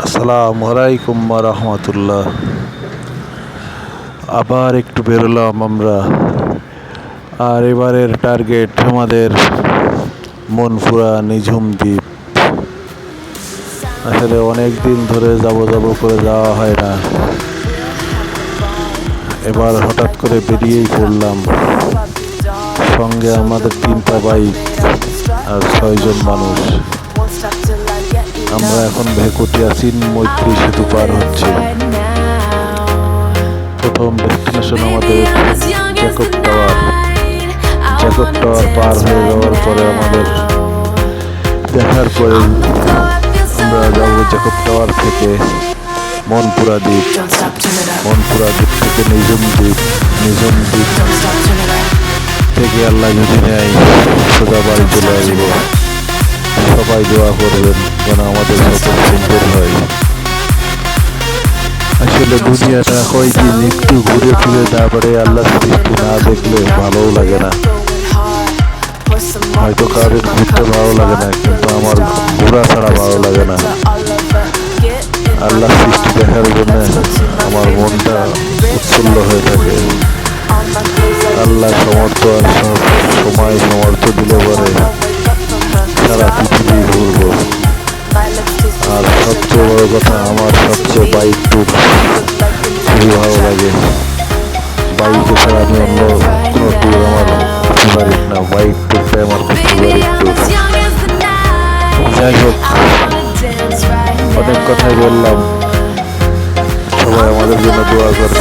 আসসালামু আলাইকুম রহমতুল্লাহ। আবার একটু বেরোলাম আমরা, আর এবারের টার্গেট আমাদের মনপুরা নিঝুম দ্বীপ। আসলে অনেক দিন ধরে যাব করে যাওয়া হয় না, এবার হঠাৎ করে বেরিয়েই পড়লাম। সঙ্গে আমাদের 3টা বাইক আর 6 জন মানুষ। আমরা এখন ভেকুটিয়া চীন মৈত্রী সেতু পার হচ্ছে। প্রথম ডেস্টিনেশন আমাদের জ্যাকব টাওয়ার পার হয়ে যাওয়ার পরে আমাদের দেখার পরে আমরা যাবো জ্যাকব টাওয়ার থেকে মনপুরা দ্বীপ থেকে নিঝুম দ্বীপ থেকে আল্লাহ যদি নেয় সোজা বাড়ি চলে আসবো। সবাই দোয়া করবেন যেন আমাদের সফর সুন্দর হয়। আসলে দুনিয়াটা কয়দিন একটু ঘুরে ফিরে তারপরে আল্লাহ সৃষ্টি না দেখলে ভালোও লাগে না। হয়তো কারোর ঘুরতে ভালো লাগে না, কিন্তু আমার ঘোরা ছাড়া ভালো লাগে না। আল্লাহ সৃষ্টি দেখার জন্য আমার মনটা উৎফুল্ল হয়ে থাকে। আল্লাহ সমর্থ দিলে পরে সারা পৃথিবী ঘুরবো। আর সবচেয়ে বড় কথা, আমার সবচেয়ে বাইক ট্যুর খুবই ভালো লাগে। বাইকে ছাড়া আমি অন্য কোনো ট্যুর আমার ফেভারিট না, বাইক ট্যুরটাই আমার খুব ফেভারিট ট্যুর। যাই হোক, অনেক কথাই বললাম। সবাই আমাদের জন্য দোয়া করবে।